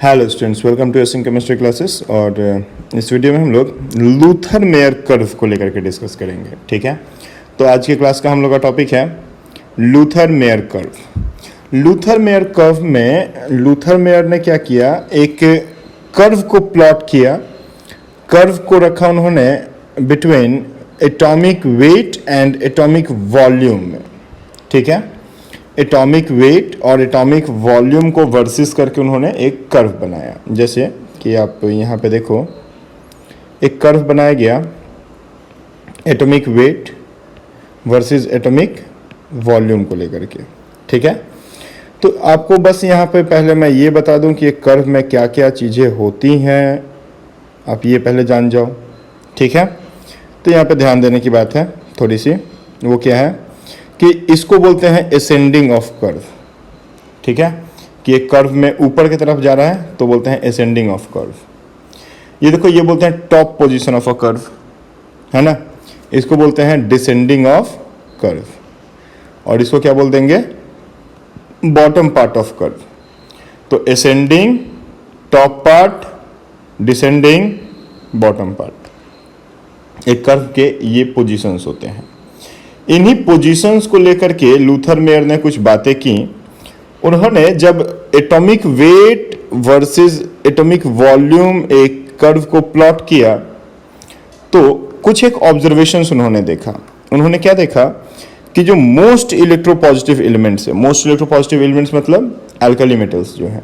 Hello students, welcome to Acing chemistry classes. और इस video में हम लोग लूथर मेयर कर्व को लेकर के डिस्कस करेंगे। ठीक है, तो आज की क्लास का हम लोग का टॉपिक है Luther mayor curve. Luther mayor curve में लूथर मेयर ने क्या किया, एक कर्व को प्लॉट किया। कर्व को रखा उन्होंने between atomic weight and atomic volume में। ठीक है, एटॉमिक वेट और एटॉमिक वॉल्यूम को वर्सेस करके उन्होंने एक कर्व बनाया। जैसे कि आप यहाँ पे देखो, एक कर्व बनाया गया atomic weight versus atomic volume को लेकर के। ठीक है, तो आपको बस यहाँ पे पहले मैं ये बता दूं कि एक कर्व में क्या क्या चीज़ें होती हैं, आप ये पहले जान जाओ। ठीक है, तो यहाँ पे ध्यान देने की बात है थोड़ी सी, वो क्या है कि इसको बोलते हैं असेंडिंग ऑफ कर्व। ठीक है, कि एक कर्व में ऊपर की तरफ जा रहा है तो बोलते हैं असेंडिंग ऑफ कर्व। ये देखो, ये बोलते हैं top position of a curve, है ना। इसको बोलते हैं डिसेंडिंग ऑफ कर्व, और इसको क्या बोल देंगे, बॉटम पार्ट ऑफ कर्व। तो ascending top part, descending bottom part, एक कर्व के ये पोजीशंस होते हैं। इन्हीं पोजीशंस को लेकर के लूथर मेयर ने कुछ बातें की। उन्होंने जब atomic weight versus atomic volume एक कर्व को प्लॉट किया तो कुछ एक ऑब्जर्वेशंस उन्होंने देखा। उन्होंने क्या देखा कि जो मोस्ट इलेक्ट्रोपॉजिटिव एलिमेंट्स है, मोस्ट इलेक्ट्रोपॉजिटिव एलिमेंट्स मतलब अल्कली मेटल्स जो है,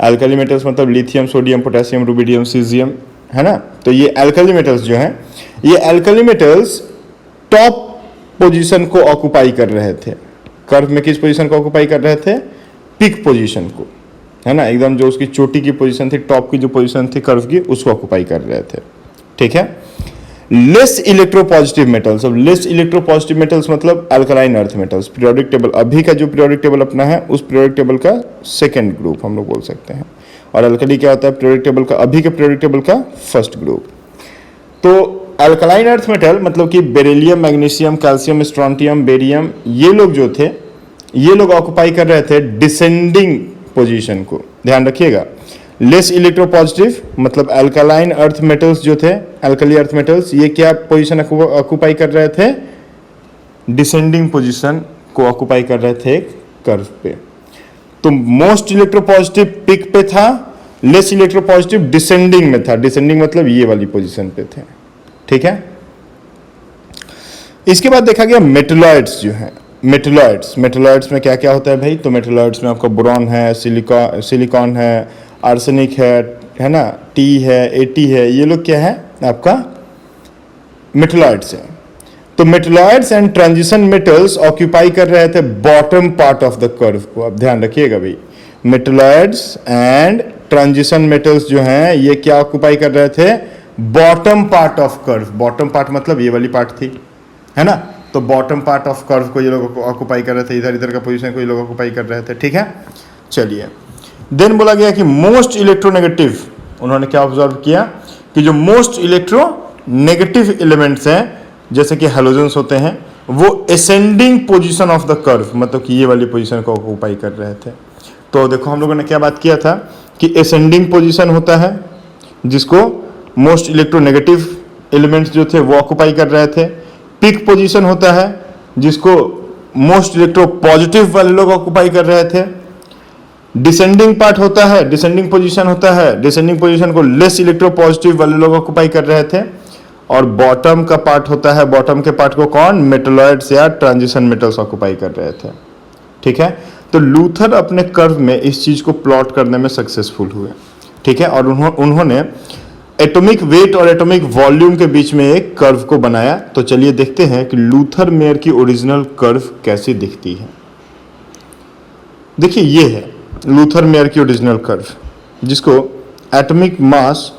अल्कली मेटल्स मतलब lithium, sodium, potassium, rubidium, caesium, है ना। तो ये अल्कली मेटल्स जो हैं, ये अल्कली मेटल्स टॉप पोजीशन को ऑक्युपाई कर रहे थे। कर्व में किस पोजीशन को ऑक्युपाई कर रहे थे, पिक पोजीशन को, है ना। एकदम जो उसकी चोटी की पोजीशन थी, टॉप की जो पोजीशन थी कर्व की, उसको ऑक्युपाई कर रहे थे। ठीक है, लेस इलेक्ट्रोपॉजिटिव मेटल्स। अब लेस इलेक्ट्रोपॉजिटिव मेटल्स मतलब alkaline earth metals. Periodic table, अभी का जो पीरियोडिक टेबल अपना है, उस पीरियोडिक टेबल का सेकेंड ग्रुप हम लोग बोल सकते हैं। और अल्कली क्या होता है, पीरियोडिक टेबल का, अभी के पीरियोडिक टेबल का फर्स्ट ग्रुप। तो अल्कलाइन अर्थ मेटल मतलब कि beryllium, magnesium, calcium, strontium, barium, ये लोग जो थे, ये लोग ऑक्युपाई कर रहे थे डिसेंडिंग पोजीशन को। ध्यान रखिएगा, लेस इलेक्ट्रोपॉजिटिव मतलब अल्कलाइन अर्थ मेटल्स जो थे, अल्कली अर्थ मेटल्स, ये क्या पोजीशन ऑक्युपाई कर रहे थे, डिसेंडिंग पोजीशन को ऑक्युपाई कर रहे थे कर्व पे। तो मोस्ट इलेक्ट्रोपॉजिटिव पिक पे था, लेस इलेक्ट्रोपॉजिटिव डिसेंडिंग में था। डिसेंडिंग मतलब ये वाली पोजीशन पे थे। ठीक है, इसके बाद देखा गया मेटलॉइड्स जो है, मेटलॉइड्स में क्या क्या होता है भाई। तो मेटलॉइड्स में आपका बोरॉन है, सिलिकॉन है, आर्सेनिक है ना, टी है, एटी है, ये लोग क्या है आपका मेटलॉइड्स है। तो metalloids and transition metals occupy कर रहे थे bottom part of the curve को। अब ध्यान रखिएगा भाई, मेटलॉइड्स एंड ट्रांजिशन मेटल्स जो हैं, ये क्या ऑक्यूपाई कर रहे थे, bottom part of curve. Bottom part मतलब ये वाली पार्ट थी, है ना। तो बॉटम पार्ट ऑफ कर्व को ये लोग ऑक्युपाई कर रहे थे, इधर इधर का पोजीशन को ये लोग ऑक्युपाई कर रहे थे। ठीक है, चलिए देन बोला गया कि मोस्ट इलेक्ट्रोनेगेटिव, उन्होंने क्या ऑब्जर्व किया कि जो मोस्ट इलेक्ट्रोनेगेटिव एलिमेंट्स हैं, जैसे कि हैलोजेंस होते हैं, वो ascending position of the curve मतलब कि ये वाली पोजीशन को ऑक्युपाई कर रहे थे। तो देखो हम लोगों ने क्या बात किया था कि असेंडिंग पोजीशन होता है जिसको मोस्ट इलेक्ट्रोनेगेटिव एलिमेंट्स जो थे वो ऑक्युपाई कर रहे थे। पिक पोजीशन होता है जिसको मोस्ट इलेक्ट्रोपॉजिटिव वाले लोग ऑक्युपाई कर रहे थे। डिसेंडिंग पार्ट होता है, डिसेंडिंग पोजीशन होता है, डिसेंडिंग पोजीशन को लेस इलेक्ट्रोपॉजिटिव वाले लोग ऑक्युपाई कर रहे थे। और बॉटम का पार्ट होता है, बॉटम के पार्ट को कौन, मेटलॉइड्स या ट्रांजिशन मेटल्स ऑक्युपाई कर रहे थे। ठीक है, तो लूथर अपने कर्व में इस चीज को प्लॉट करने में सक्सेसफुल हुए। ठीक है, और उन्होंने एटॉमिक वेट और एटॉमिक वॉल्यूम के बीच में एक कर्व को बनाया। तो चलिए देखते हैं कि लूथर मेयर की ओरिजिनल कर्व कैसी दिखती है। देखिए, ये है लूथर मेयर की ओरिजिनल कर्व, जिसको एटॉमिक मास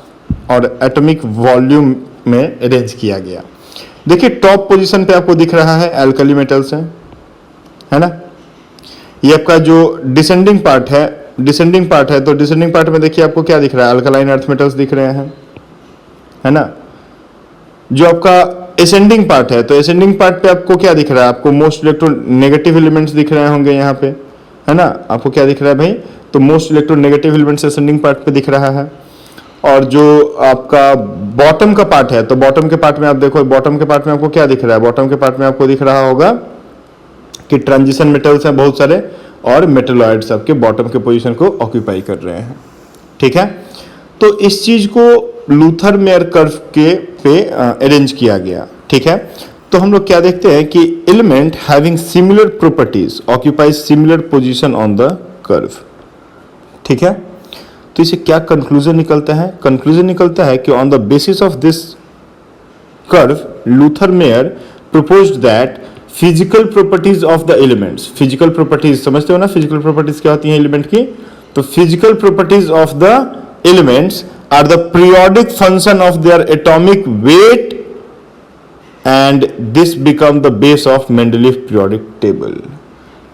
और एटॉमिक वॉल्यूम में अरेंज किया गया। देखिए, टॉप पोजीशन पे आपको दिख रहा है अल्कली मेटल्स है ना। ये आपका जो डिसेंडिंग पार्ट है, तो डिसेंडिंग पार्ट में देखिए आपको क्या दिख रहा है, अल्कलाइन अर्थ मेटल्स दिख रहे हैं, है ना। जो आपका असेंडिंग पार्ट है, तो असेंडिंग पार्ट पे आपको क्या दिख रहा है, आपको मोस्ट इलेक्ट्रोनेगेटिव एलिमेंट्स दिख रहे होंगे यहाँ पे, है ना। आपको क्या दिख रहा है भाई, तो most electronegative elements ascending part पे दिख रहा है। और जो आपका बॉटम का पार्ट है, तो बॉटम के पार्ट में आप देखो, बॉटम के पार्ट में आपको क्या दिख रहा है? बॉटम के पार्ट में आपको दिख रहा होगा कि ट्रांजिशन मेटल्स हैं बहुत सारे, और मेटलॉइड्स आपके बॉटम के पोजीशन को ऑक्यूपाई कर रहे हैं। ठीक है, तो इस चीज को लूथर मेयर कर्व के पे अरेंज किया गया। ठीक है, तो हम लोग क्या देखते हैं कि element having similar properties occupy similar position on the curve. ठीक है, तो इसे क्या कंक्लूजन निकलता है? कंक्लूजन निकलता है कि on the basis of this curve Luther mayor proposed that physical properties of the elements, physical properties समझते हो ना, physical properties क्या होती हैं एलिमेंट की? तो physical properties of the elements are the periodic function of their atomic weight and this become the base of Mendeleev periodic table।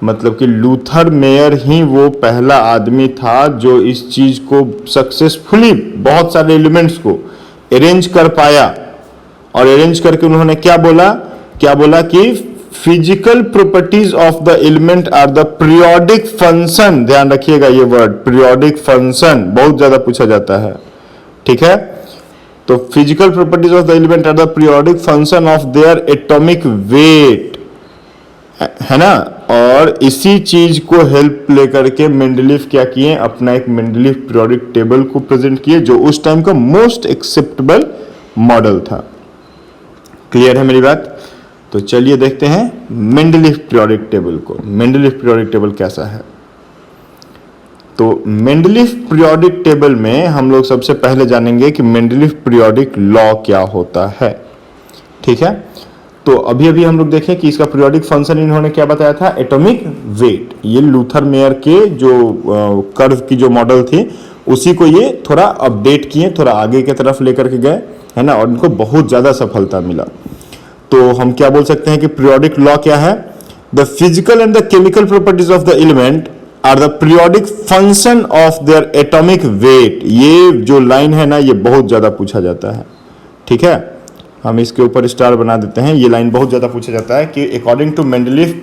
मतलब कि लूथर मेयर ही वो पहला आदमी था जो इस चीज को सक्सेसफुली बहुत सारे एलिमेंट्स को अरेंज कर पाया। और अरेंज करके उन्होंने क्या बोला कि physical properties of the element are the periodic function. ध्यान रखिएगा ये वर्ड पीरियोडिक फंक्शन बहुत ज्यादा पूछा जाता है। ठीक है, तो physical properties of the element are the periodic function of their atomic weight, है ना। और इसी चीज को हेल्प लेकर के मेंडलीफ क्या किए? अपना एक मेंडलीफ पीरियोडिक टेबल को प्रेजेंट किए जो उस टाइम का मोस्ट एक्सेप्टेबल मॉडल था। क्लियर है मेरी बात? तो चलिए देखते हैं मेंडलीफ पीरियोडिक टेबल को। मेंडलीफ पीरियोडिक टेबल कैसा है? तो मेंडलीफ पीरियोडिक टेबल में हम लोग सबसे पहले जानेंगे कि मेंडलीफ पीरियोडिक लॉ क्या होता है। ठीक है, तो अभी हम लोग देखें कि इसका पीरियोडिक फंक्शन इन्होंने क्या बताया था? Atomic weight. ये लूथर मेयर के जो कर्व की जो मॉडल थी उसी को ये थोड़ा अपडेट किए, थोड़ा आगे की तरफ लेकर के गए, है ना, और इनको बहुत ज्यादा सफलता मिला। तो हम क्या बोल सकते हैं कि पीरियोडिक लॉ क्या है? The physical and the chemical properties of the element are the periodic function of their atomic weight. ये जो लाइन है ना, ये बहुत ज्यादा पूछा जाता है। ठीक है, हम इसके ऊपर स्टार बना देते हैं। ये लाइन बहुत ज्यादा पूछा जाता है कि according to Mendeleev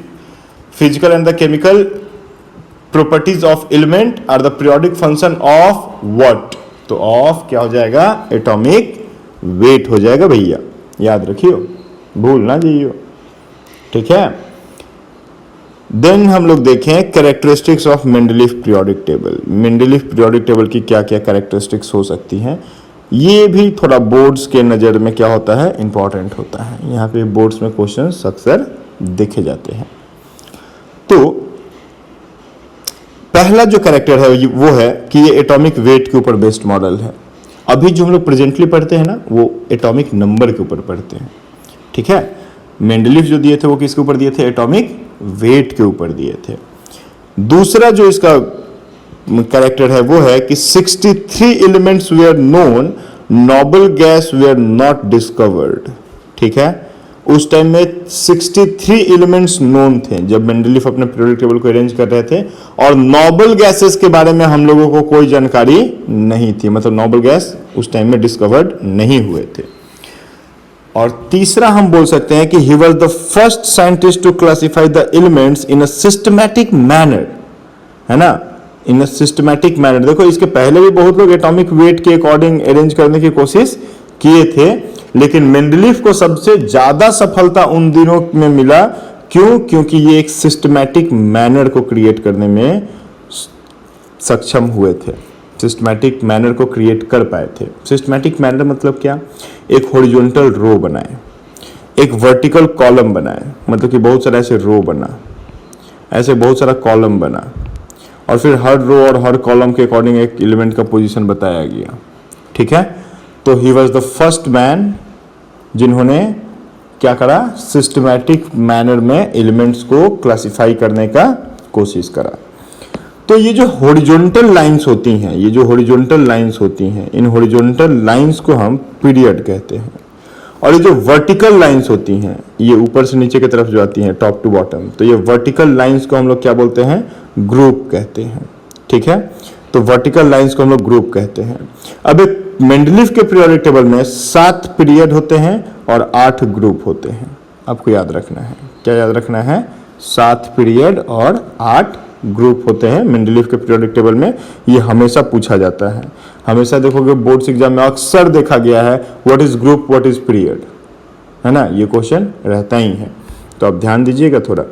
physical and the chemical properties of element are the periodic function of what? तो ऑफ क्या हो जाएगा? एटॉमिक वेट हो जाएगा भैया, याद रखियो, भूल ना जाइयो। ठीक है, देन हम लोग देखें characteristics of Mendeleev periodic table. Mendeleev periodic table की क्या क्या कैरेक्टरिस्टिक्स हो सकती हैं? ये भी थोड़ा बोर्ड्स के नज़र में क्या होता है? इंपॉर्टेंट होता है। यहाँ पे बोर्ड्स में क्वेश्चंस अक्सर देखे जाते हैं। तो पहला जो कैरेक्टर है वो है कि ये एटॉमिक वेट के ऊपर बेस्ड मॉडल है। अभी जो हम लोग प्रेजेंटली पढ़ते हैं ना, वो एटॉमिक नंबर के ऊपर पढ़ते हैं। ठीक है, मेंडलीफ जो दिए थे वो किसके ऊपर दिए थे? एटॉमिक वेट के ऊपर दिए थे। दूसरा जो इसका कैरेक्टर है वो है कि 63 elements were known, noble gas were not discovered. ठीक है, उस टाइम में 63 एलिमेंट्स नोन थे जब मेंडलीफ अपने पीरियोडिक टेबल को अरेंज कर रहे थे, और नोबल गैसेस के बारे में हम लोगों को कोई जानकारी नहीं थी। मतलब नोबल गैस उस टाइम में डिस्कवर्ड नहीं हुए थे। और तीसरा हम बोल सकते हैं कि he was the first scientist to classify the elements in a systematic manner, है ना, इन अ सिस्टमैटिक मैनर। देखो इसके पहले भी बहुत लोग एटॉमिक वेट के अकॉर्डिंग अरेंज करने की कोशिश किए थे, लेकिन मेंडलीफ को सबसे ज्यादा सफलता उन दिनों में मिला। क्यों? क्योंकि ये एक सिस्टमैटिक मैनर को क्रिएट करने में सक्षम हुए थे, सिस्टमैटिक मैनर को क्रिएट कर पाए थे। सिस्टमैटिक मैनर मतलब क्या? एक हॉरिजॉन्टल रो बनाए, एक वर्टिकल कॉलम बनाए, मतलब कि बहुत सारा ऐसे रो बना, ऐसे बहुत सारा कॉलम बना, और फिर हर रो और हर कॉलम के अकॉर्डिंग एक एलिमेंट का पोजीशन बताया गया। ठीक है, तो ही वाज द फर्स्ट मैन जिन्होंने क्या करा? सिस्टमैटिक मैनर में एलिमेंट्स को क्लासिफाई करने का कोशिश करा। तो ये जो हॉरिजॉन्टल लाइंस होती हैं, ये जो हॉरिजॉन्टल लाइंस होती हैं, इन हॉरिजॉन्टल लाइंस को हम पीरियड कहते हैं। और ये जो वर्टिकल लाइंस होती हैं, ये ऊपर से नीचे की तरफ जो आती हैं, टॉप टू बॉटम, तो ये वर्टिकल लाइंस को हम लोग क्या बोलते हैं? ग्रुप कहते हैं। ठीक है, तो वर्टिकल लाइंस को हम लोग ग्रुप कहते हैं। अब एक मेंडलीफ के पीरियोडिक टेबल में 7 पीरियड होते हैं और 8 ग्रुप होते हैं। आपको याद रखना है, क्या याद रखना है? 7 पीरियड और 8 ग्रुप होते हैं मेंडलीफ के पीरियोडिक टेबल में, ये हमेशा पूछा जाता है। हमेशा देखोगे बोर्ड्स एग्जाम में अक्सर देखा गया है what is group what is period, है ना, ये क्वेश्चन रहता ही है, तो आप ध्यान दीजिएगा थोड़ा।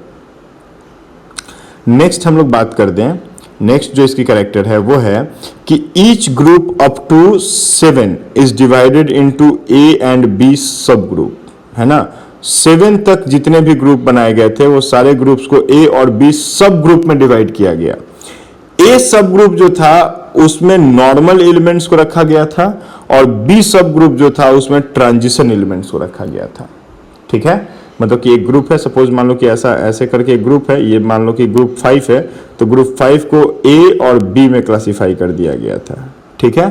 नेक्स्ट हम लोग बात कर दें, नेक्स्ट जो इसकी कैरेक्टर है वो है कि each group up to 7 is divided into A and B subgroup, है ना। 7 तक जितने भी ग्रुप बनाए गए थे वो सारे ग्रुप्स को ए और बी सब ग्रुप में डिवाइड किया गया। ए सब ग्रुप जो था उसमें नॉर्मल एलिमेंट्स को रखा गया था और बी सब ग्रुप जो था उसमें ट्रांजिशन एलिमेंट्स को रखा गया था। ठीक है, मतलब कि एक ग्रुप है, सपोज मान लो कि ऐसे करके एक ग्रुप है, ये मान लो कि ग्रुप 5 है, तो ग्रुप 5 को ए और बी में क्लासिफाई कर दिया गया था। ठीक है,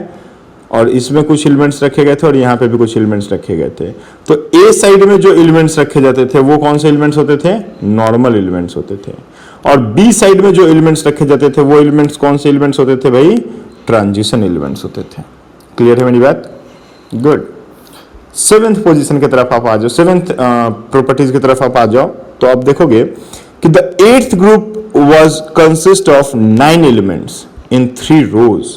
और इसमें कुछ एलिमेंट्स रखे गए थे और यहाँ पे भी कुछ एलिमेंट्स रखे गए थे। तो ए साइड में जो एलिमेंट्स रखे जाते थे वो कौन से एलिमेंट्स होते थे? नॉर्मल एलिमेंट्स होते थे। और बी साइड में जो एलिमेंट्स रखे जाते थे वो एलिमेंट्स कौन से एलिमेंट्स होते थे भाई? ट्रांजिशन एलिमेंट्स होते थे। क्लियर है मेरी बात? गुड। 7th पोजीशन की तरफ आप आ जाओ, 7th प्रॉपर्टीज की तरफ आप आ जाओ, तो आप देखोगे कि the 8th group was consist of 9 elements in 3 रोज।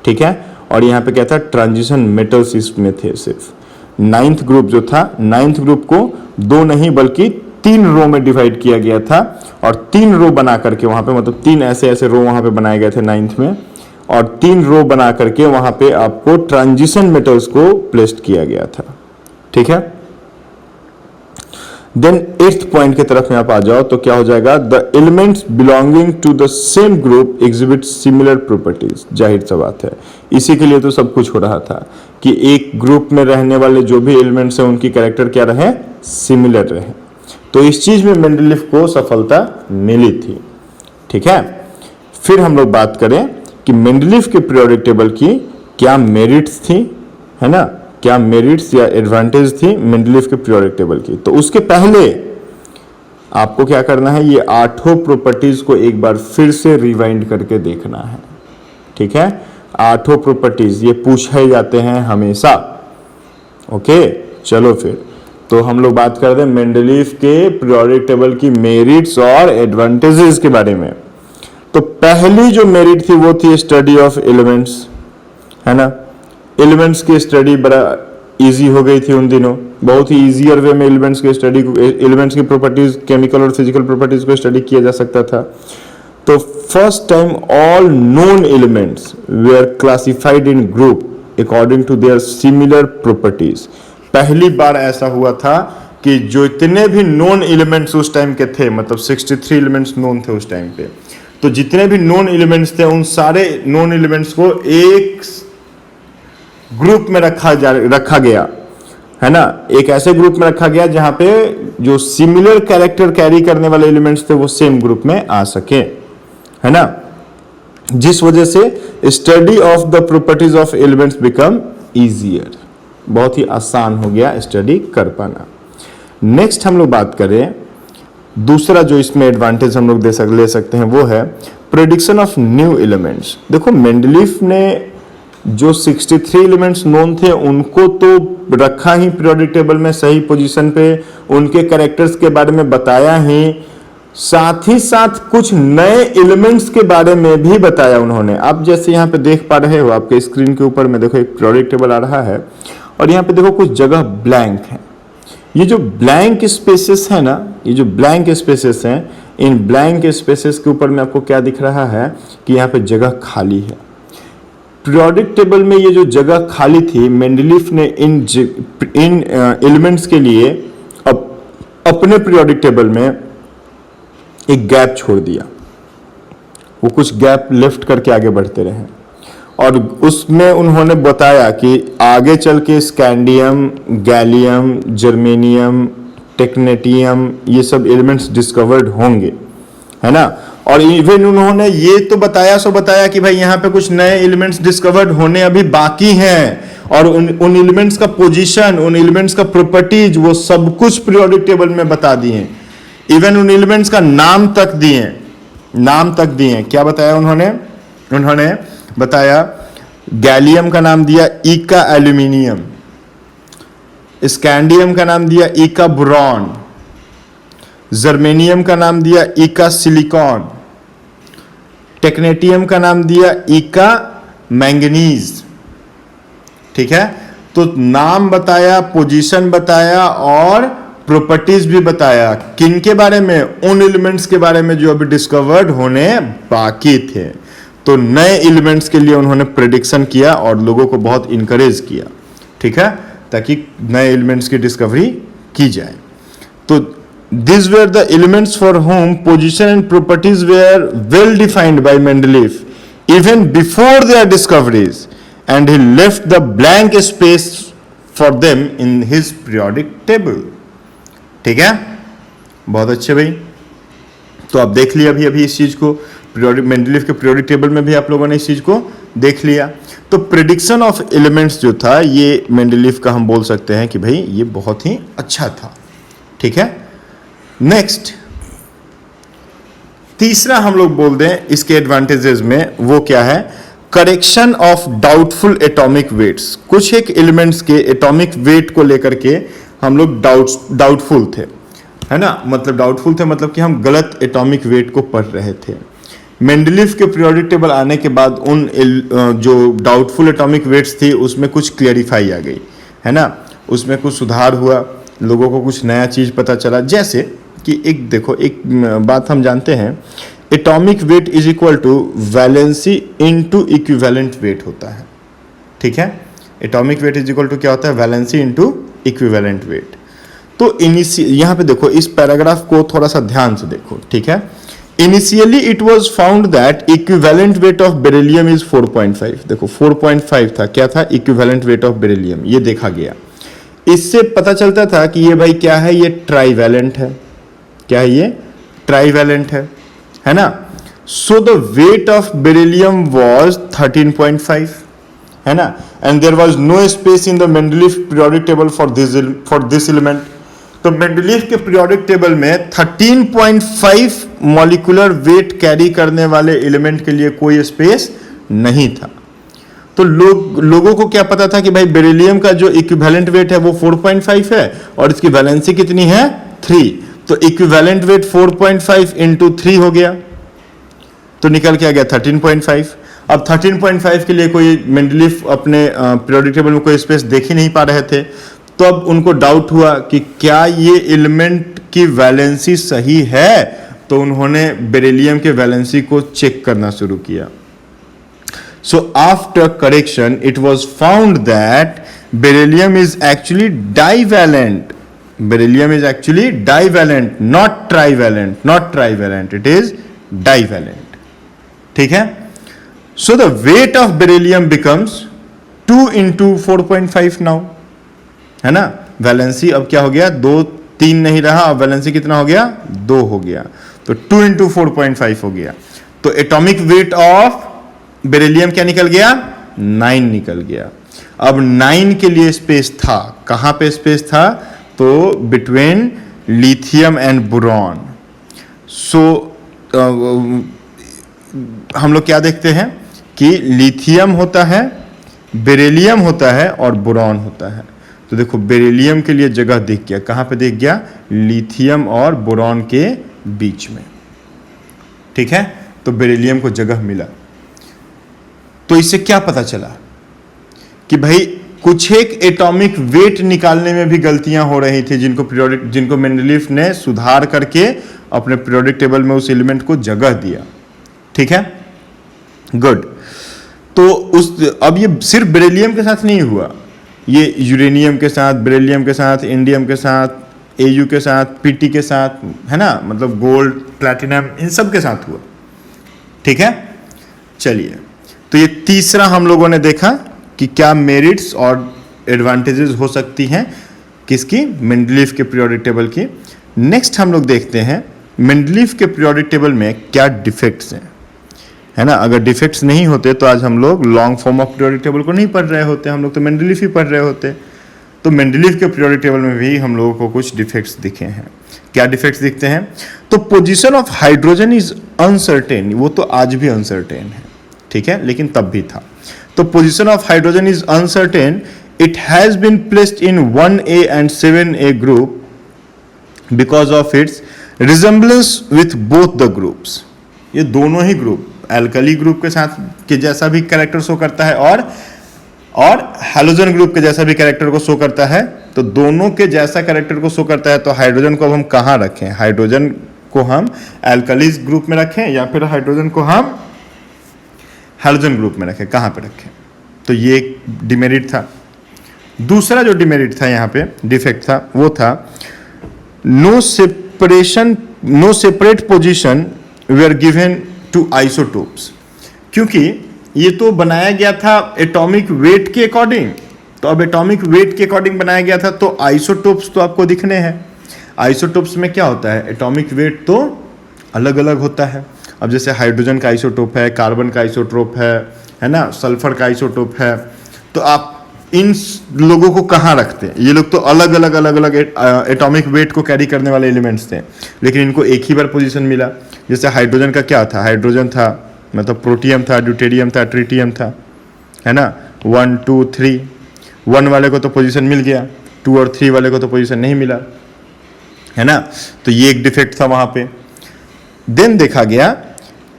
ठीक है, और यहाँ पे क्या था? ट्रांजिशन मेटल्स इसमें थे सिर्फ। 9th ग्रुप जो था, 9th ग्रुप को 2 नहीं बल्कि 3 रो में डिवाइड किया गया था और 3 रो बना करके वहां पे, मतलब 3 ऐसे ऐसे रो वहां पे बनाए गए थे 9th में, और 3 रो बना करके वहां पे आपको ट्रांजिशन मेटल्स को प्लेस्ड किया गया था। ठीक है, देन 8th पॉइंट की तरफ में आप आ जाओ तो क्या हो जाएगा? The elements belonging to the same group exhibit similar properties. जाहिर सा बात है, इसी के लिए तो सब कुछ हो रहा था कि एक ग्रुप में रहने वाले जो भी एलिमेंट्स हैं उनकी कैरेक्टर क्या रहे? सिमिलर रहे। तो इस चीज में मेंडलीफ को सफलता मिली थी। ठीक है, फिर हम लोग बात करें कि मेंडलीफ के पीरियोडिक टेबल की क्या मेरिट्स थी, है ना, क्या मेरिट्स या एडवांटेज थी मेंडलीफ के पीरियोडिक टेबल की। तो उसके पहले आपको क्या करना है? ये 8 प्रॉपर्टीज को एक बार फिर से रिवाइंड करके देखना है। ठीक है, 8 प्रॉपर्टीज ये पूछे जाते हैं हमेशा। ओके, चलो फिर तो हम लोग बात कर रहे हैं मेंडलीफ के पीरियोडिक टेबल की मेरिट्स और एडवांटेजेस के बारे में। तो पहली जो मेरिट थी वो थी स्टडी ऑफ एलिमेंट्स, है ना। एलिमेंट्स की स्टडी बड़ा इजी हो गई थी उन दिनों, बहुत ही इजियर वे में एलिमेंट्स की स्टडी, एलिमेंट्स की प्रॉपर्टीज, केमिकल और फिजिकल प्रॉपर्टीज को स्टडी किया जा सकता था। तो first time all known elements were classified in group according to their similar properties. पहली बार ऐसा हुआ था कि जो इतने भी नोन एलिमेंट्स उस टाइम के थे, मतलब 63 एलिमेंट्स नोन थे उस टाइम पे, तो जितने भी नोन एलिमेंट्स थे उन सारे नोन एलिमेंट्स को एक ग्रुप में रखा गया, है ना। एक ऐसे ग्रुप में रखा गया जहां पे जो सिमिलर कैरेक्टर कैरी करने वाले एलिमेंट्स थे वो सेम ग्रुप में आ सके, है ना। जिस वजह से study of the properties of elements become easier, बहुत ही आसान हो गया स्टडी कर पाना। नेक्स्ट हम लोग बात करें, दूसरा जो इसमें एडवांटेज हम लोग ले सकते हैं वो है प्रेडिक्शन ऑफ न्यू एलिमेंट्स। देखो मेंडलीफ ने जो 63 एलिमेंट्स नोन थे उनको तो रखा ही पीरियोडिक टेबल में सही पोजीशन पे, उनके कैरेक्टर्स के बारे में बताया ही, साथ ही साथ कुछ नए एलिमेंट्स के बारे में भी बताया उन्होंने। आप जैसे यहाँ पे देख पा रहे हो, आपके स्क्रीन के ऊपर में देखो एक पीरियोडिक टेबल आ रहा है और यहाँ पे देखो कुछ जगह ब्लैंक है। ये जो ब्लैंक स्पेसेस है ना, ये जो ब्लैंक स्पेसेस हैं, इन ब्लैंक स्पेसेस के ऊपर में आपको क्या दिख रहा है कि यहाँ पे जगह खाली है। पीरियोडिक टेबल में ये जो जगह खाली थी, मेंडलीफ ने इन एलिमेंट्स के लिए अपने पीरियोडिक टेबल में एक गैप छोड़ दिया। वो कुछ गैप लेफ्ट करके आगे बढ़ते रहे और उसमें उन्होंने बताया कि आगे चल के स्कैंडियम, गैलियम, जर्मेनियम, टेक्नेटियम ये सब एलिमेंट्स डिस्कवर्ड होंगे, है ना। और इवन उन्होंने ये तो बताया कि भाई यहाँ पे कुछ नए एलिमेंट्स डिस्कवर्ड होने अभी बाकी हैं और उन एलिमेंट्स का पोजीशन, उन एलिमेंट्स का प्रॉपर्टीज वो सब कुछ पीरियोडिक टेबल में बता दिए। इवन उन एलिमेंट्स का नाम तक दिए। क्या बताया उन्होंने बताया गैलियम का नाम दिया इका एल्यूमिनियम, स्कैंडियम का नाम दिया इका बोरॉन, जर्मेनियम का नाम दिया इका सिलिकॉन, टेक्नेटियम का नाम दिया इका मैंगनीज, ठीक है। तो नाम बताया, पोजीशन बताया और प्रॉपर्टीज भी बताया, किन के बारे में, उन एलिमेंट्स के बारे में जो अभी डिस्कवर्ड होने बाकी थे। तो नए एलिमेंट्स के लिए उन्होंने प्रेडिक्शन किया और लोगों को बहुत इंकरेज किया, ठीक है, ताकि नए एलिमेंट्स की डिस्कवरी की जाए। तो these were the elements for whom position and properties were well defined by Mendeleev even before their discoveries, and he left the blank space for them in his periodic table, ठीक है। बहुत अच्छे भाई। तो आप देख लिया अभी इस चीज को, पीरियोडिक मेंडलीफ के पीरियोडिक टेबल में भी आप लोगों ने इस चीज को देख लिया। तो प्रेडिक्शन ऑफ एलिमेंट्स जो था ये मेंडलीफ का हम बोल सकते हैं कि भाई ये बहुत ही अच्छा था, ठीक है। नेक्स्ट, तीसरा हम लोग बोल दें इसके एडवांटेजेस में, वो क्या है, correction of doubtful atomic weights. कुछ एक एलिमेंट्स के एटॉमिक वेट को लेकर के हम लोग डाउटफुल थे, है ना, मतलब डाउटफुल थे मतलब कि हम गलत एटॉमिक वेट को पढ़ रहे थे। मेंडलीफ के पीरियोडिक टेबल आने के बाद उन जो डाउटफुल एटॉमिक वेट्स थी उसमें कुछ क्लियरिफाई आ गई, है ना, उसमें कुछ सुधार हुआ, लोगों को कुछ नया चीज पता चला। जैसे कि एक देखो, एक बात हम जानते हैं, atomic weight is equal to valency into equivalent weight होता है, ठीक है। Atomic weight is equal to क्या होता है, वैलेंसी इनटू इक्विवेलेंट वेट। तो यहाँ पे देखो, इस पैराग्राफ को थोड़ा सा ध्यान से देखो, ठीक है। Initially it was found that equivalent weight of beryllium is 4.5। देखो 4.5 था, क्या था, इक्विवेलेंट वेट ऑफ बेरिलियम, ये देखा गया। इससे पता चलता था कि ये भाई क्या है, ये ट्राईवैलेंट है। क्या है ये, ट्राईवैलेंट है ना। So the weight of beryllium was 13.5, है ना, and there was no space in the Mendeleev periodic table for this element. तो मेंडलीफ के पीरियोडिक टेबल में 13.5 मॉलिक्यूलर वेट कैरी करने वाले एलिमेंट के लिए कोई स्पेस नहीं था। तो लोगों को क्या पता था कि भाई बेरिलियम का जो इक्विवेलेंट वेट है वो 4.5 है और इसकी वैलेंसी कितनी है, 3। तो इक्विवेलेंट वेट 4.5 इंटू 3 हो गया, तो निकल के आ गया 13.5। अब 13.5 के लिए कोई मेंडलीफ अपने पीरियोडिक टेबल में कोई स्पेस देख ही नहीं पा रहे थे। तो अब उनको डाउट हुआ कि क्या ये एलिमेंट की वैलेंसी सही है, तो उन्होंने बेरिलियम के वैलेंसी को चेक करना शुरू किया। So after correction, it was found that beryllium is actually divalent. Beryllium is actually divalent, not trivalent. Not trivalent. It is divalent. ठीक है? So the weight of beryllium becomes 2 into 4.5 now. है ना? Valency अब क्या हो गया? 2, 3 नहीं रहा, अब वैलेंसी कितना हो गया? 2 हो गया। तो 2 into 4.5 हो गया। तो एटॉमिक वेट ऑफ बेरिलियम क्या निकल गया? 9 निकल गया। अब 9 के लिए स्पेस था, कहां पे स्पेस था? तो बिटवीन लिथियम एंड बोरॉन। सो हम लोग क्या देखते हैं कि लिथियम होता है, बेरिलियम होता है और बोरॉन होता है। तो देखो बेरिलियम के लिए जगह दिख गया, कहां पे दिख गया? लिथियम और बोरॉन के बीच में, ठीक है। तो बेरिलियम को जगह मिला। तो इससे क्या पता चला कि भाई कुछ एक एटॉमिक वेट निकालने में भी गलतियां हो रही थी, जिनको मेंडलीफ ने सुधार करके अपने पीरियोडिक टेबल में उस एलिमेंट को जगह दिया, ठीक है, गुड। तो अब ये सिर्फ बेरिलियम के साथ नहीं हुआ, ये यूरेनियम के साथ, बेरिलियम के साथ, इंडियम के साथ, एयू के साथ, पीटी के साथ, है ना, मतलब गोल्ड, प्लैटिनम, इन सब के साथ हुआ, ठीक है। चलिए, तो ये तीसरा हम लोगों ने देखा कि क्या मेरिट्स और एडवांटेजेस हो सकती हैं किसकी? मेंडलीफ के पीरियोडिक टेबल की। नेक्स्ट हम लोग देखते हैं मेंडलीफ के पीरियोडिक टेबल में क्या डिफेक्ट्स हैं, है ना। अगर डिफेक्ट्स नहीं होते तो आज हम लोग long form of periodic table को नहीं पढ़ रहे होते, हम लोग तो मेंडलीफ ही पढ़ रहे होते। तो मेंडलीफ के पीरियोडिक टेबल में भी हम लोगों को कुछ डिफेक्ट्स दिखे हैं। क्या डिफेक्ट्स दिखते हैं? तो position of hydrogen is uncertain, वो तो आज भी अनसर्टेन है, ठीक है, लेकिन तब भी था। तो position of hydrogen is uncertain, it has been placed in 1A and 7A group because of its resemblance with both the groups. ये दोनों ही ग्रुप, एल्कली ग्रुप के साथ के जैसा भी कैरेक्टर शो करता है और हैलोजन ग्रुप के जैसा भी कैरेक्टर को शो करता है। तो दोनों के जैसा कैरेक्टर को शो करता है, तो हाइड्रोजन को अब हम कहाँ रखें? हाइड्रोजन को हम एल्कली ग्रुप में रखें या फिर हाइड्रोजन को हम हैलोजन ग्रुप में रखें? कहाँ पे रखें? तो ये एक डिमेरिट था। दूसरा जो डिमेरिट था यहाँ पे, डिफेक्ट था, वो था no separate position were given to isotopes. क्योंकि ये तो बनाया गया था एटॉमिक वेट के अकॉर्डिंग, तो अब एटॉमिक वेट के अकॉर्डिंग बनाया गया था, तो आइसोटोप्स तो आपको दिखने हैं। आइसोटोप्स में क्या होता है? एटॉमिक वेट तो अलग अलग होता है। अब जैसे हाइड्रोजन का आइसोटोप है, कार्बन का आइसोटोप है ना, सल्फर का आइसोटोप है। तो आप इन लोगों को कहाँ रखते हैं? ये लोग तो अलग अलग एटॉमिक वेट को कैरी करने वाले एलिमेंट्स थे, लेकिन इनको एक ही बार पोजीशन मिला। जैसे हाइड्रोजन का क्या था? हाइड्रोजन था मतलब प्रोटियम था, ड्यूटेरियम था, ट्रिटियम था, है ना। 1 2 3, 1 वाले को तो पोजीशन मिल गया, 2 और 3 वाले को तो पोजीशन नहीं मिला, है ना। तो ये एक डिफेक्ट था वहां पे। देन देखा गया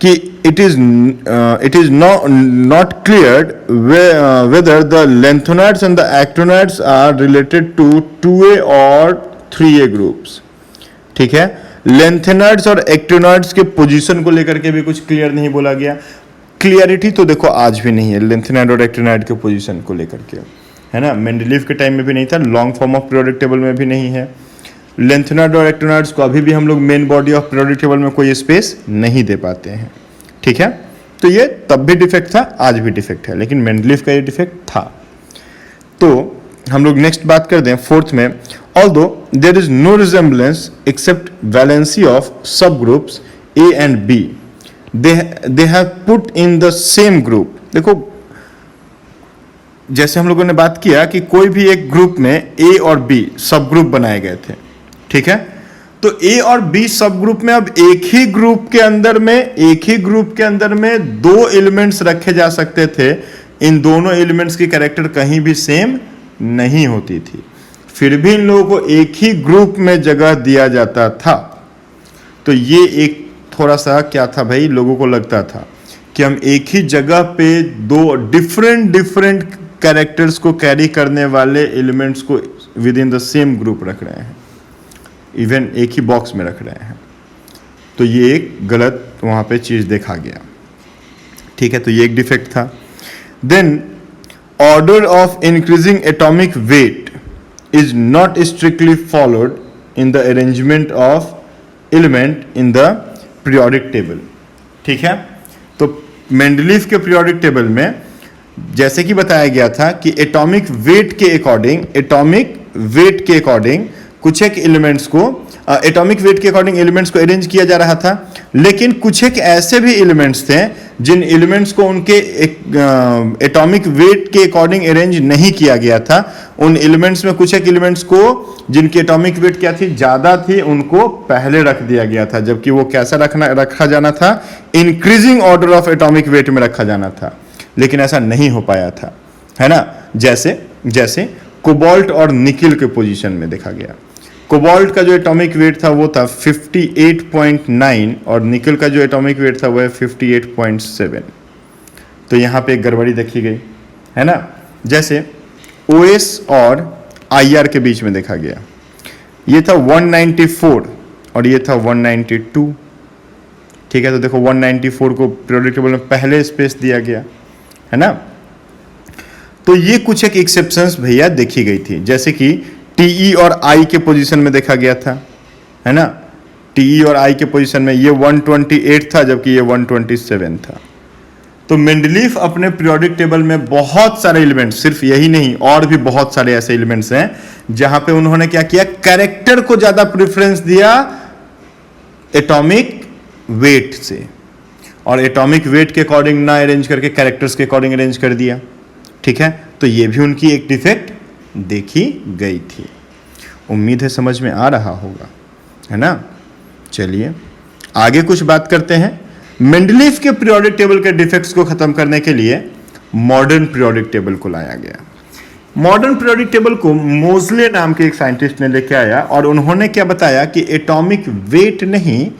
कि it is not cleared whether the lanthanides and the actinides are related to 2A और 3A groups। ठीक है, लैंथेनाइड्स और एक्टिनॉइड्स के पोजीशन को लेकर के भी कुछ क्लियर नहीं बोला गया। क्लियरिटी तो देखो आज भी नहीं है लैंथेनाइड और एक्टिनॉइड के पोजीशन को लेकर के, है ना। मेंडलीव के टाइम में भी नहीं था, long form of periodic table में भी नहीं है। लैंथेनाइड और एक्टिनॉइड्स को अभी भी हम लोग main body of periodic table में कोई स्पेस नहीं दे पाते हैं। ठीक है, तो ये तब भी डिफेक्ट था, आज भी डिफेक्ट है, लेकिन मेंडलीव का ये डिफेक्ट था। तो हम लोग नेक्स्ट बात कर दें फोर्थ में, although there is no resemblance except valency of sub groups A and B, they have put in the same group. देखो जैसे हम लोगों ने बात किया कि कोई भी एक ग्रुप में ए और बी सब ग्रुप बनाए गए थे, ठीक है। तो ए और बी सब ग्रुप में अब एक ही ग्रुप के अंदर में 2 एलिमेंट्स रखे जा सकते थे। इन दोनों एलिमेंट्स की कैरेक्टर कहीं भी सेम नहीं होती थी, फिर भी इन लोगों को एक ही ग्रुप में जगह दिया जाता था। तो ये एक थोड़ा सा क्या था भाई, लोगों को लगता था कि हम एक ही जगह पे 2 डिफरेंट कैरेक्टर्स को कैरी करने वाले एलिमेंट्स को with in the same group रख रहे हैं, इवन एक ही बॉक्स में रख रहे हैं। तो ये एक गलत वहाँ पे चीज़ देखा गया, ठीक है। तो ये एक डिफेक्ट था। Then order of increasing atomic weight is not strictly followed in the arrangement of element in the periodic table, ठीक है। तो मेंडलीव के पीरियोडिक टेबल में जैसे कि बताया गया था कि एटॉमिक वेट के अकॉर्डिंग कुछ एक एलिमेंट्स को एटॉमिक वेट के अकॉर्डिंग एलिमेंट्स को अरेंज किया जा रहा था, लेकिन कुछ एक ऐसे भी एलिमेंट्स थे जिन एलिमेंट्स को उनके एटॉमिक वेट के अकॉर्डिंग अरेंज नहीं किया गया था। उन एलिमेंट्स में कुछ एक एलिमेंट्स को जिनकी एटॉमिक वेट क्या थी, ज़्यादा थी, उनको पहले रख दिया गया था, जबकि वो कैसा रखा जाना था, increasing order of atomic weight में रखा जाना था, लेकिन ऐसा नहीं हो पाया था, है ना। जैसे कोबाल्ट और निकिल के पोजीशन में देखा गया। कोबाल्ट का जो एटॉमिक वेट था वो था 58.9 और निकल का जो एटॉमिक वेट था वो है 58.7। तो यहाँ पे एक गड़बड़ी देखी गई, है ना। जैसे OS और IR के बीच में देखा गया, ये था 194 और ये था 192, ठीक है। तो देखो 194 को पीरियोडिक टेबल में पहले स्पेस दिया गया, है ना। तो ये कुछ एक एक्सेप्शंस भैया देखी गई थी, जैसे कि TE और I के पोजीशन में देखा गया था, है ना। TE और I के पोजीशन में ये 128 था जबकि ये 127 था। तो मेंडलीव अपने पीरियोडिक टेबल में बहुत सारे एलिमेंट्स, सिर्फ यही नहीं और भी बहुत सारे ऐसे एलिमेंट्स हैं जहां पे उन्होंने क्या किया, कैरेक्टर को ज्यादा प्रेफरेंस दिया एटॉमिक वेट से, और एटॉमिक वेट के अकॉर्डिंग ना अरेंज करके कैरेक्टर्स के अकॉर्डिंग अरेंज कर दिया, ठीक है। तो ये भी उनकी एक डिफेक्ट देखी गई थी। उम्मीद है समझ में आ रहा होगा, है ना। चलिए आगे कुछ बात करते हैं। मेंडलीव के पीरियोडिक टेबल के डिफेक्ट्स को खत्म करने के लिए मॉडर्न पीरियोडिक टेबल को लाया गया। मॉडर्न पीरियोडिक टेबल को मोजले नाम के एक साइंटिस्ट ने लेके आया और उन्होंने क्या बताया कि एटॉमिक वेट नहीं,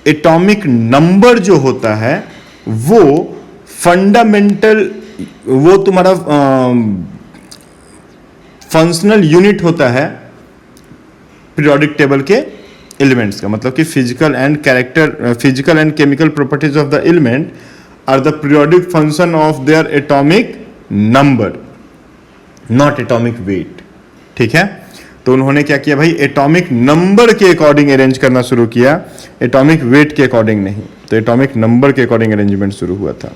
एटॉमिक नंबर जो होता है वो फंडामेंटल, वो तुम्हारा फंक्शनल यूनिट होता है पीरियोडिक टेबल के एलिमेंट्स का। मतलब कि physical and chemical properties of the element are the periodic function of their atomic number, not atomic weight. ठीक है, तो उन्होंने क्या किया भाई, एटॉमिक नंबर के अकॉर्डिंग अरेंज करना शुरू किया, एटॉमिक वेट के अकॉर्डिंग नहीं। तो एटॉमिक नंबर के अकॉर्डिंग अरेंजमेंट शुरू हुआ था।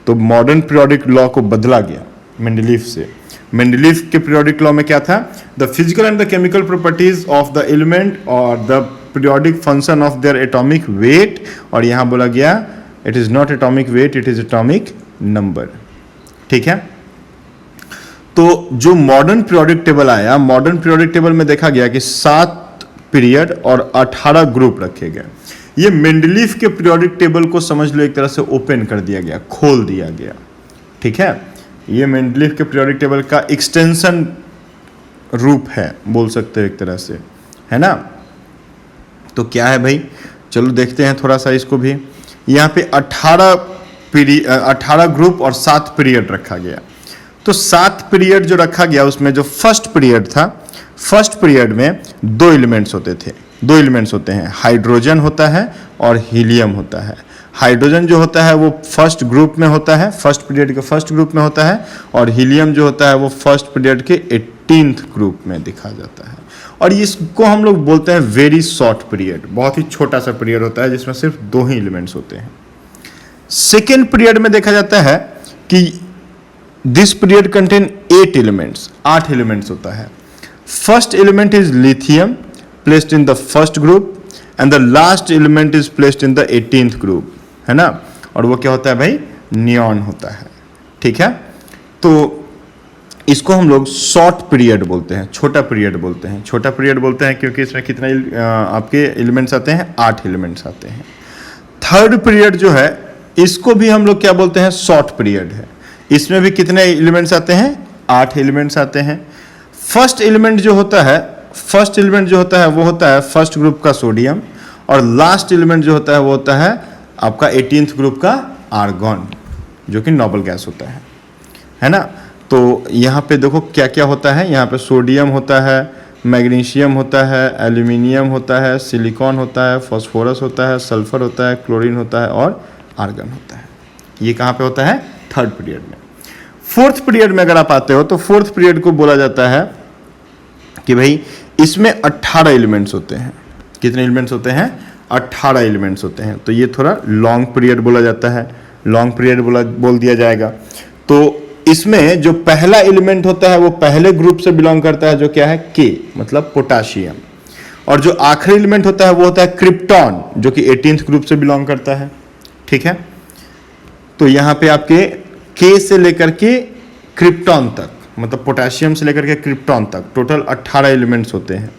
तो मॉडर्न पीरियोडिक लॉ को बदला गया मेंडलीफ से। मेंडलीफ के पीरियोडिक लॉ में क्या था, the physical and the chemical properties of the element और the periodic function of their atomic weight, और यहां बोला गया it is not atomic weight, it is atomic number. ठीक है, तो जो मॉडर्न पीरियोडिक टेबल आया, मॉडर्न पीरियोडिक टेबल में देखा गया कि 7 पीरियड और 18 ग्रुप रखे गए। ये मेंडलीफ के पीरियोडिक टेबल को समझ लो एक तरह से ओपन कर दिया गया, खोल दिया गया। ठीक है, ये मेंडलीफ के पीरियोडिक टेबल का एक्सटेंशन रूप है, बोल सकते हो एक तरह से, है ना। तो क्या है भाई, चलो देखते हैं थोड़ा सा इसको भी। यहाँ पे 18 ग्रुप और 7 पीरियड रखा गया। तो 7 पीरियड जो रखा गया उसमें जो फर्स्ट पीरियड था, फर्स्ट पीरियड में 2 एलिमेंट्स होते थे, 2 एलिमेंट्स होते हैं, हाइड्रोजन होता है और हीलियम होता है। हाइड्रोजन जो होता है वो फर्स्ट ग्रुप में होता है, फर्स्ट पीरियड के फर्स्ट ग्रुप में होता है, और हीलियम जो होता है वो फर्स्ट पीरियड के 18th ग्रुप में दिखा जाता है। और इसको हम लोग बोलते हैं वेरी शॉर्ट पीरियड, बहुत ही छोटा सा पीरियड होता है जिसमें सिर्फ 2 ही एलिमेंट्स होते हैं। सेकेंड पीरियड में देखा जाता है कि this period contain 8 elements, 8 elements होता है। First element is lithium placed in the first group and the last element is placed in the 18th group, है ना। और वो क्या होता है भाई, नियॉन होता है। ठीक है, तो इसको हम लोग शॉर्ट पीरियड बोलते हैं, छोटा पीरियड बोलते हैं। छोटा पीरियड बोलते हैं क्योंकि इसमें कितने आपके एलिमेंट्स आते हैं, 8 एलिमेंट्स आते हैं। थर्ड पीरियड जो है इसको भी हम लोग क्या बोलते हैं, शॉर्ट पीरियड है। इसमें भी कितने एलिमेंट्स आते हैं, 8 एलिमेंट्स आते हैं। फर्स्ट एलिमेंट जो होता है वो होता है फर्स्ट ग्रुप का सोडियम, और लास्ट एलिमेंट जो होता है वो होता है आपका 18th ग्रुप का आर्गन, जो कि नोबल गैस होता है ना। तो यहाँ पे देखो क्या क्या होता है, यहाँ पे सोडियम होता है, मैग्नीशियम होता है, एल्यूमिनियम होता है, सिलिकॉन होता है, फास्फोरस होता है, सल्फर होता है, क्लोरीन होता है और आर्गन होता है। ये कहाँ पे होता है, थर्ड पीरियड में। फोर्थ पीरियड में अगर आप आते हो तो फोर्थ पीरियड को बोला जाता है कि भाई इसमें 18 एलिमेंट्स होते हैं। कितने एलिमेंट्स होते हैं, 18 एलिमेंट्स होते हैं। तो ये थोड़ा लॉन्ग पीरियड बोला जाता है, लॉन्ग पीरियड बोल दिया जाएगा। तो इसमें जो पहला एलिमेंट होता है वो पहले ग्रुप से बिलोंग करता है, जो क्या है, के मतलब पोटाशियम। और जो आखिरी एलिमेंट होता है वो होता है क्रिप्टॉन, जो कि 18th ग्रुप से बिलोंग करता है। ठीक है, तो यहाँ पे आपके के से लेकर के क्रिप्टॉन तक, मतलब पोटेशियम से लेकर के क्रिप्टॉन तक टोटल 18 एलिमेंट्स होते हैं।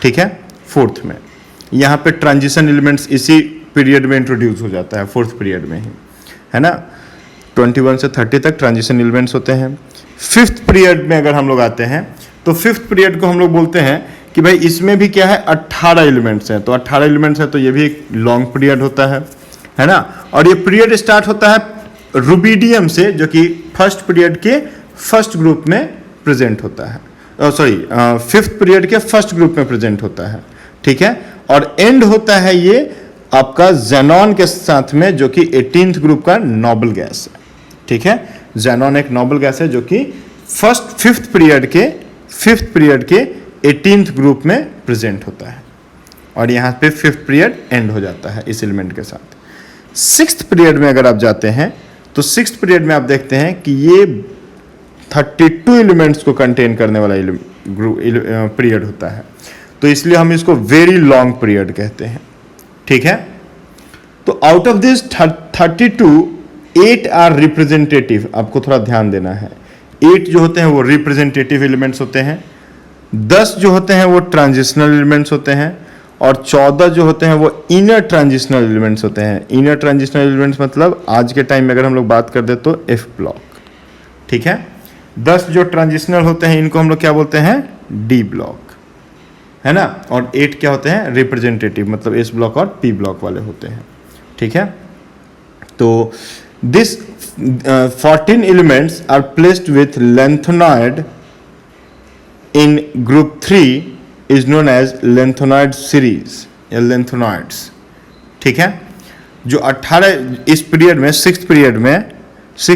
ठीक है, फोर्थ में यहाँ पे ट्रांजिशन एलिमेंट्स इसी पीरियड में इंट्रोड्यूस हो जाता है, फोर्थ पीरियड में ही, है ना। 21 से 30 तक ट्रांजिशन एलिमेंट्स होते हैं। फिफ्थ पीरियड में अगर हम लोग आते हैं तो फिफ्थ पीरियड को हम लोग बोलते हैं कि भाई इसमें भी क्या है, 18 एलिमेंट्स हैं। तो 18 एलिमेंट्स हैं तो ये भी एक लॉन्ग पीरियड होता है ना। और ये पीरियड स्टार्ट होता है रुबिडियम से, जो कि फर्स्ट पीरियड के फर्स्ट ग्रुप में प्रेजेंट होता है, फिफ्थ पीरियड के फर्स्ट ग्रुप में प्रेजेंट होता है। ठीक है, और एंड होता है ये आपका ज़ेनॉन के साथ में, जो कि 18th ग्रुप का नोबल गैस है। ठीक है, ज़ेनॉन एक नोबल गैस है जो कि फिफ्थ पीरियड के 18th ग्रुप में प्रेजेंट होता है, और यहाँ पे फिफ्थ पीरियड एंड हो जाता है इस एलिमेंट के साथ। सिक्स्थ पीरियड में अगर आप जाते हैं तो सिक्स्थ पीरियड में आप देखते हैं कि ये 32 एलिमेंट्स को कंटेन करने वाला पीरियड होता है। तो इसलिए हम इसको वेरी लॉन्ग पीरियड कहते हैं। ठीक है, तो out of this 32 8 are representative. आपको थोड़ा ध्यान देना है, 8 जो होते हैं वो रिप्रेजेंटेटिव एलिमेंट्स होते हैं, 10 जो होते हैं वो ट्रांजिशनल एलिमेंट्स होते हैं, और 14 जो होते हैं वो इनर ट्रांजिशनल एलिमेंट्स होते हैं। इनर ट्रांजिशनल एलिमेंट्स मतलब आज के टाइम में अगर हम लोग बात कर दे तो एफ ब्लॉक। ठीक है, 10 जो ट्रांजिशनल होते हैं इनको हम लोग क्या बोलते हैं, डी ब्लॉक, है ना। और 8 क्या होते हैं, रिप्रेजेंटेटिव, मतलब एस ब्लॉक और पी ब्लॉक वाले होते हैं। ठीक है, तो this 14 elements are placed with lanthanoid in group 3 is known as lanthanoid series या लेंथोनॉइड्स। ठीक है, जो 18 इस पीरियड में सिक्स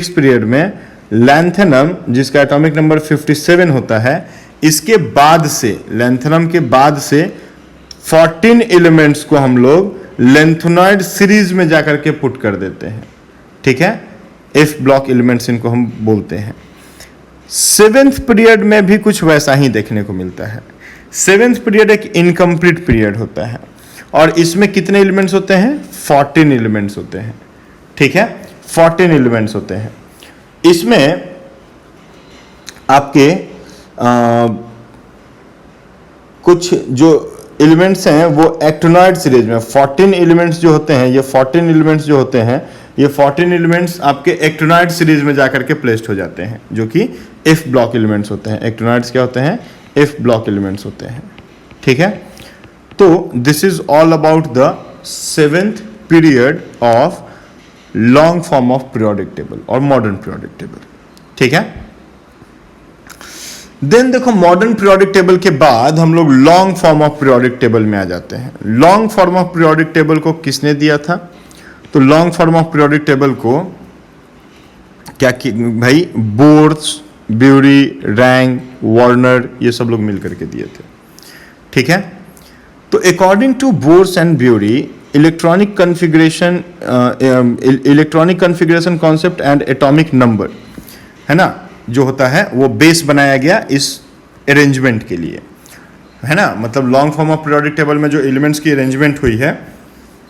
पीरियड में लैंथेनम जिसका एटॉमिक नंबर 57 होता है, इसके बाद से लैंथेनम के बाद से 14 एलिमेंट्स को हम लोग लेंथोनॉइड सीरीज में जाकर के पुट कर देते हैं। ठीक है, एफ ब्लॉक एलिमेंट्स इनको हम बोलते हैं। सेवेंथ पीरियड में भी कुछ वैसा ही देखने को मिलता है। सेवेंथ पीरियड एक इनकम्प्लीट पीरियड होता है और इसमें कितने एलिमेंट्स होते हैं? 14 एलिमेंट्स होते हैं। ठीक है, 14 एलिमेंट्स होते हैं। इसमें आपके कुछ जो एलिमेंट्स हैं वो एक्टिनॉइड सीरीज में 14 एलिमेंट्स जो होते हैं, ये 14 एलिमेंट्स जो होते हैं, ये 14 एलिमेंट्स आपके एक्टिनॉइड सीरीज में जाकर के प्लेस्ड हो जाते हैं, जो कि एफ ब्लॉक एलिमेंट्स होते हैं। एक्टिनॉइड्स क्या होते हैं? एफ ब्लॉक एलिमेंट्स होते हैं। ठीक है, तो this is all about the seventh period of long form of periodic table और मॉडर्न पीरियोडिक टेबल। ठीक है, देन देखो मॉडर्न पीरियोडिक टेबल के बाद हम लोग long form of periodic table में आ जाते हैं। Long form of periodic table को किसने दिया था? तो long form of periodic table को क्या भाई बोर्स, ब्यूरी, रैंग, वार्नर, ये सब लोग मिलकर के दिए थे। ठीक है, तो according to Bohr's and Bury electronic configuration concept and atomic number, है ना, जो होता है वो बेस बनाया गया इस अरेंजमेंट के लिए, है ना। मतलब long form of periodic table में जो एलिमेंट्स की अरेंजमेंट हुई है,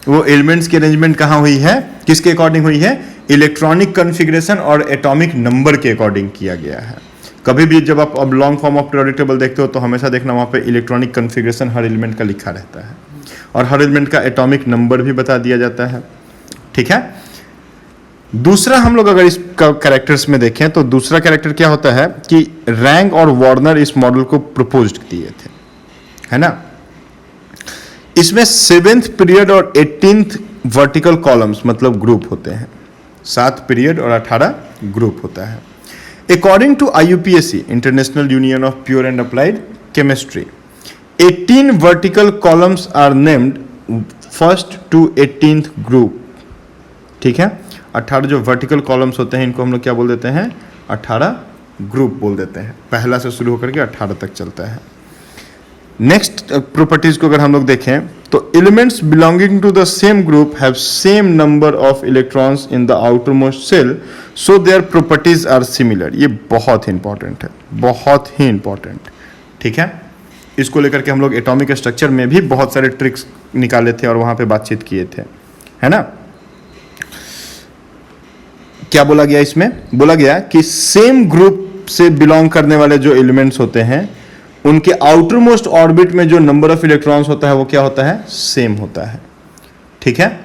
वो एलिमेंट्स की अरेंजमेंट कहाँ हुई है? किसके अकॉर्डिंग हुई है? इलेक्ट्रॉनिक कॉन्फ़िगरेशन और एटॉमिक नंबर के अकॉर्डिंग किया गया है। कभी भी जब आप अब long form of periodic table देखते हो तो हमेशा देखना वहाँ पे इलेक्ट्रॉनिक कॉन्फ़िगरेशन हर एलिमेंट का लिखा रहता है और हर एलिमेंट का एटॉमिक नंबर भी बता दिया जाता है। ठीक है, दूसरा हम लोग अगर इस कैरेक्टर्स में देखें तो दूसरा कैरेक्टर क्या होता है कि रैंग और वार्नर इस मॉडल को प्रपोज किए थे, है ना। इसमें 7th पीरियड और 18th वर्टिकल कॉलम्स मतलब ग्रुप होते हैं। 7 पीरियड और 18 ग्रुप होता है। According to IUPAC international union of pure and applied chemistry, 18 vertical columns are named first to 18th group. ठीक है, 18 जो वर्टिकल कॉलम्स होते हैं इनको हम लोग क्या बोल देते हैं? 18 ग्रुप बोल देते हैं। पहला से शुरू होकर के 18 तक चलता है। नेक्स्ट प्रॉपर्टीज को अगर हम लोग देखें तो elements belonging to the same group have same number of electrons in the outer most shell, so their properties are similar. ये बहुत ही इंपॉर्टेंट है, बहुत ही इंपॉर्टेंट। ठीक है, इसको लेकर के हम लोग एटॉमिक स्ट्रक्चर में भी बहुत सारे ट्रिक्स निकाले थे और वहां पे बातचीत किए थे, है ना। क्या बोला गया इसमें? बोला गया कि सेम ग्रुप से बिलोंग करने वाले जो एलिमेंट्स होते हैं उनके आउटर मोस्ट ऑर्बिट में जो नंबर ऑफ इलेक्ट्रॉन्स होता है वो क्या होता है? सेम होता है। ठीक है,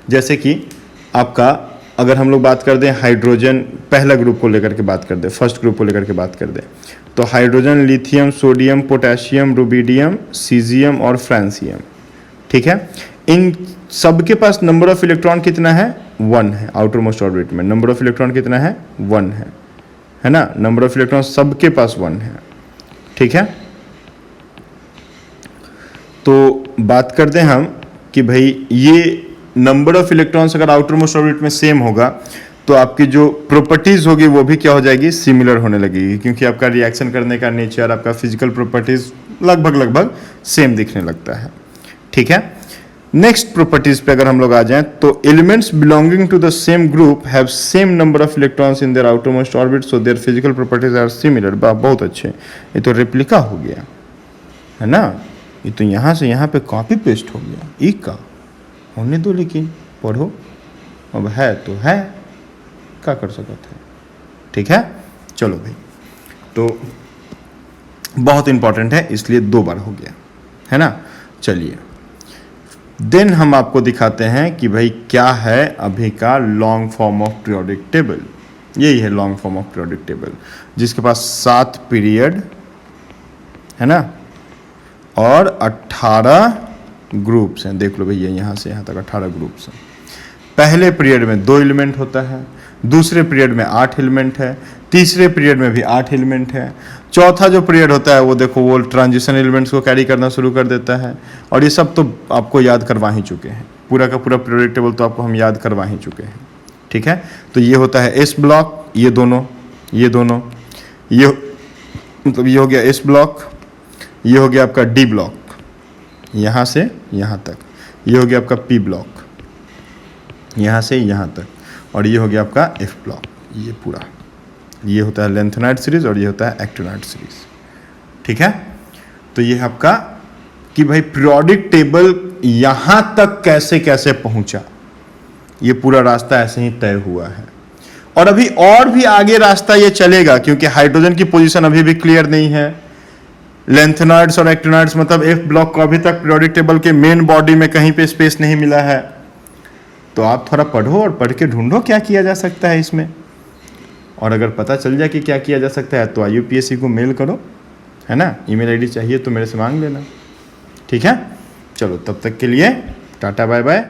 जैसे कि आपका अगर हम लोग बात कर दें हाइड्रोजन, पहला ग्रुप को लेकर के बात कर दें, फर्स्ट ग्रुप को लेकर के बात कर दें तो hydrogen, lithium, sodium, potassium, rubidium, caesium और फ्रांसियम। ठीक है, इन सबके पास नंबर ऑफ इलेक्ट्रॉन कितना है? 1 है। आउटर मोस्ट ऑर्बिट में नंबर ऑफ इलेक्ट्रॉन कितना है? 1 है ना। नंबर ऑफ इलेक्ट्रॉन सबके पास 1 है। ठीक है, तो बात करते हैं हम कि भाई ये नंबर ऑफ इलेक्ट्रॉन्स अगर आउटर मोस्ट ऑर्बिट में सेम होगा तो आपकी जो प्रॉपर्टीज होगी वो भी क्या हो जाएगी? सिमिलर होने लगेगी, क्योंकि आपका रिएक्शन करने का नेचर, आपका फिजिकल प्रॉपर्टीज लगभग सेम दिखने लगता है। ठीक है, नेक्स्ट प्रॉपर्टीज पे अगर हम लोग आ जाएं तो elements belonging to the same group have same number of electrons in their outer most orbit, so their physical properties are similar. बहुत अच्छे, ये तो रेप्लिका हो गया, है ना। ये तो यहाँ से यहाँ पे कॉपी पेस्ट हो गया। एक का होने दो, लेकिन पढ़ो, अब है तो है, क्या कर सकते हैं। ठीक है, चलो भाई, तो बहुत इंपॉर्टेंट है इसलिए 2 बार हो गया, है ना। चलिए देन हम आपको दिखाते हैं कि भाई क्या है अभी का long form of periodic table. यही है long form of periodic table, जिसके पास 7 पीरियड, है ना, और 18 ग्रुप्स हैं। देख लो भैया, यहाँ से यहाँ तक 18 ग्रुप्स हैं। पहले पीरियड में 2 एलिमेंट होता है, दूसरे पीरियड में 8 एलिमेंट है, तीसरे पीरियड में भी 8 एलिमेंट है, चौथा जो पीरियड होता है वो देखो वो ट्रांजिशन एलिमेंट्स को कैरी करना शुरू कर देता है। और ये सब तो आपको याद करवा ही चुके हैं, पूरा का पूरा पीरियोडिक टेबल तो आपको हम याद करवा ही चुके हैं, ठीक है। तो ये होता है एस ब्लॉक, ये दोनों ये मतलब ये हो गया एस ब्लॉक, ये हो गया आपका डी ब्लॉक यहाँ से यहाँ तक, ये हो गया आपका पी ब्लॉक यहाँ से यहाँ तक, और ये हो गया आपका एफ ब्लॉक। ये पूरा ये होता है लेंथेनॉइड सीरीज और ये होता है एक्टिनॉइड सीरीज, ठीक है। तो ये आपका कि भाई पीरियोडिक टेबल यहाँ तक कैसे कैसे पहुँचा, ये पूरा रास्ता ऐसे ही तय हुआ है। और अभी और भी आगे रास्ता ये चलेगा, क्योंकि हाइड्रोजन की पोजीशन अभी भी क्लियर नहीं है। लेंथेनॉइड्स और एक्टिनॉइड्स मतलब एफ ब्लॉक को अभी तक पीरियोडिक टेबल के मेन बॉडी में कहीं पे स्पेस नहीं मिला है। तो आप थोड़ा पढ़ो और पढ़ के ढूंढो क्या किया जा सकता है इसमें, और अगर पता चल जाए कि क्या किया जा सकता है तो IUPAC को मेल करो, है ना। ईमेल ID चाहिए तो मेरे से मांग लेना, ठीक है। चलो तब तक के लिए टाटा बाय बाय।